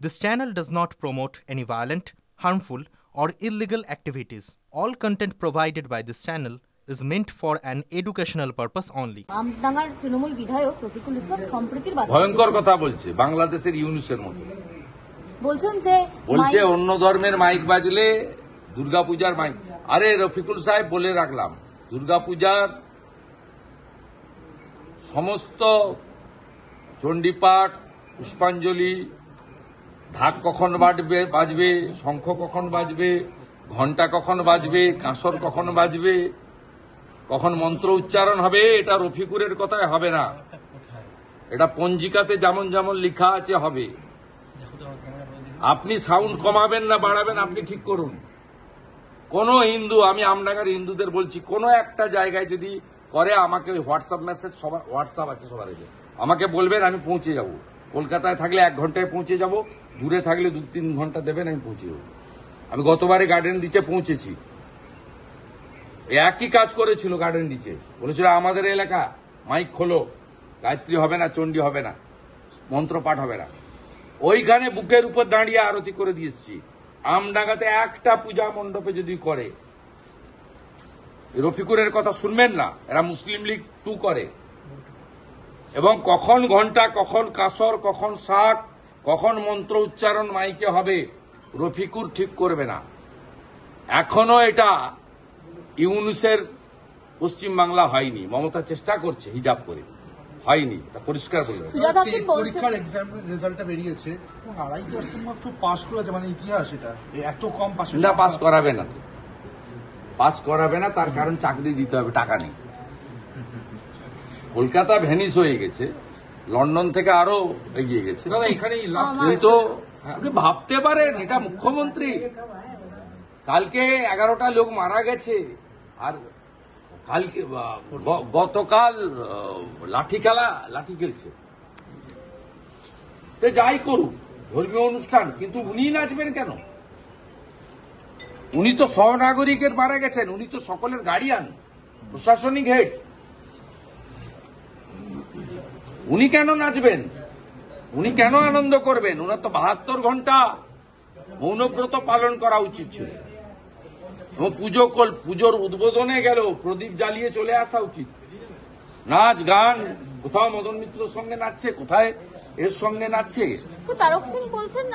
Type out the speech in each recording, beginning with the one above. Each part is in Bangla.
This channel does not promote any violent, harmful, or illegal activities. All content provided by this channel is meant for an educational purpose only. আমডাঙ্গার Trinamool বিধায়ক রফিকুল ইসলাম সম্প্রীতির বার্তা ভয়ঙ্কর কথা বলছে, বাংলাদেশের ইউনুসের মতো বলছেন বলছে অন্য ধর্মের মাইক বাজলে দুর্গাপূজার মাইক। আরে রফিকুল সাহেব বলে রাখলাম, দুর্গাপূজার সমস্ত চণ্ডীপাঠ, পুষ্পাঞ্জলি, ঢাক কখন বাজবে, শঙ্খ কখন বাজবে, ঘণ্টা কখন বাজবে, কাঁসর কখন বাজবে, কখন মন্ত্র উচ্চারণ হবে, এটা রফিকুরের কথায় হবে না। এটা পঞ্জিকাতে যেমন যেমন লেখা আছে হবে। আপনি সাউন্ড কমাবেন না বাড়াবেন আপনি ঠিক করুন। কোন হিন্দু, আমি আমডাঙ্গার হিন্দুদের বলছি, কোন একটা জায়গায় যদি করে আমাকে হোয়াটসঅ্যাপ মেসেজ, হোয়াটসঅ্যাপ আছে সবার, আমাকে বলবেন, আমি পৌঁছে যাব। কলকাতায় থাকলে 1 ঘন্টায় পৌঁছে যাব, দূরে থাকলে 2-3 ঘন্টা দেবেন, আমি পৌঁছে যাব। আমি গতবারে গার্ডেন রিচে পৌঁছেছি, একই কাজ করেছিল। গার্ডেন রিচে বলেছিল আমাদের এলাকা মাইক খোলো, গায়ত্রী হবে না, চণ্ডী হবে না, মন্ত্র পাঠ হবে না। ওইখানে বুকের উপর দাঁড়িয়ে আরতি করে দিয়েছি। আমডাঙ্গাতে একটা পূজা মণ্ডপে যদি করে, রফিকুরের কথা শুনবেন না, এরা মুসলিম লীগ 2 করে। এবং কখন ঘন্টা, কখন কাসর, কখন শাক, কখন মন্ত্র উচ্চারণ মাইকে হবে, রফিকুর ঠিক করবে না। এখনো এটা ইউনুসের পশ্চিমবাংলা হয়নি। মমতা চেষ্টা করছে হিজাব করে, হয়নি, এটা পরিষ্কার বলবে। পরীক্ষার এক্সাম রেজাল্টটা বেরিয়েছে, 2.5% মাত্র পাস করেছে, মানে ইতিহাস এটা, এত কম পাস। না, পাস করাবে না, পাস করাবে না। তার কারণ চাকরি দিতে হবে, টাকা নেই। কলকাতা ভ্যানিস হয়ে গেছে, লন্ডন থেকে আরো এগিয়ে গেছে। কিন্তু আপনি ভাবতে পারেন, এটা মুখ্যমন্ত্রী। কালকে 11টা লোক মারা গেছে, আর কালকে গতকাল লাঠি খেলছে। সে যাই করুক, ধর্মীয় অনুষ্ঠান, কিন্তু উনি নাচবেন কেন? উনি তো সহনাগরিকের মারা গেছেন, উনি তো সকলের গার্ডিয়ান, প্রশাসনিক হেড। উনি কেন নাচবেন? উনি কেন আনন্দ করবেন? ওনার তো 72 ঘন্টা মৌনব্রত পালন করা উচিত ছিল। এবং পুজোর উদ্বোধনে গেল, প্রদীপ জ্বালিয়ে চলে আসা উচিত। নাচ গান, কোথাও মদন মিত্রর সঙ্গে নাচছে, কোথায় এর সঙ্গে নাচছে। তারক সিং বলছেন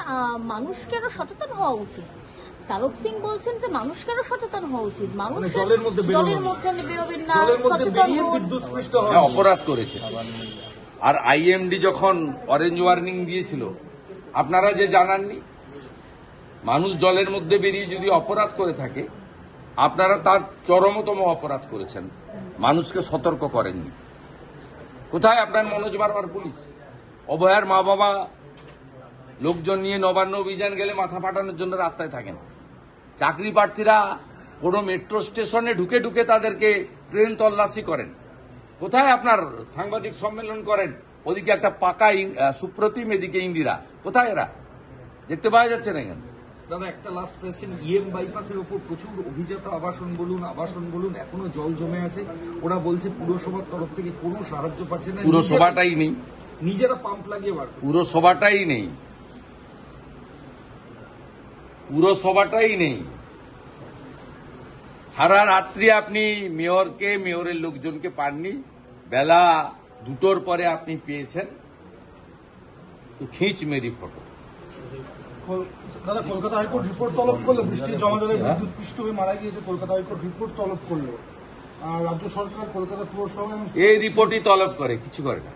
মানুষকে আরো সচেতন হওয়া উচিত। তারক সিং বলছেন যে মানুষকে আরো সচেতন হওয়া উচিত, মানুষ জলের মধ্যে বেরোবেন না, অপরাধ করেছে। আর আইএমডি যখন অরেঞ্জ ওয়ার্নিং দিয়েছিল, আপনারা যে জানাননি, মানুষ জলের মধ্যে বেরিয়ে যদি অপরাধ করে থাকে, আপনারা তার চরমতম অপরাধ করেছেন, মানুষকে সতর্ক করেননি। কোথায় আপনার মনোজ বারবার পুলিশ? অভয়ার মা বাবা লোকজন নিয়ে নবান্ন অভিযান গেলে মাথা ফাটানোর জন্য রাস্তায় থাকেন। চাকরি প্রার্থীরা কোনো মেট্রো স্টেশনে ঢুকে ঢুকে তাদেরকে ট্রেন তল্লাশি করেন। কোথায় আপনার সাংবাদিক সম্মেলন করেন? ওদিকে একটা পাকা সুপ্রতিম, এদিকে ইন্দিরা। কোথায় এরা? দেখতে পাওয়া যাচ্ছে না এখানে। দাদা, একটা লাস্ট কোয়েশ্চেন, বাইপাসের উপর প্রচুর অভিজাত আবাসন বলুন এখনো জল জমে আছে। ওরা বলছে পুরসভার তরফ থেকে কোনো সাহায্য পাচ্ছে না, পুরসভাটাই নেই, নিজেরা পাম্প লাগিয়ে বার। পুরসভাটাই নেই। সারা রাত্রি আপনি মেয়রের লোকজনকে পাননি, বেলা 2টোর পরে আপনি পেয়েছেন। তো খিঁচ মেরি ফটো। দাদা, কলকাতা হাইকোর্ট রিপোর্ট তলব করলো, বৃষ্টির জমা জলে বিদ্যুৎ পৃষ্ঠ হয়ে মারা গিয়েছে, কলকাতা হাইকোর্ট রিপোর্ট তলব করলো। আর রাজ্য সরকার, কলকাতা পুরসভা এই রিপোর্টই তলব করে, কিছু করে না।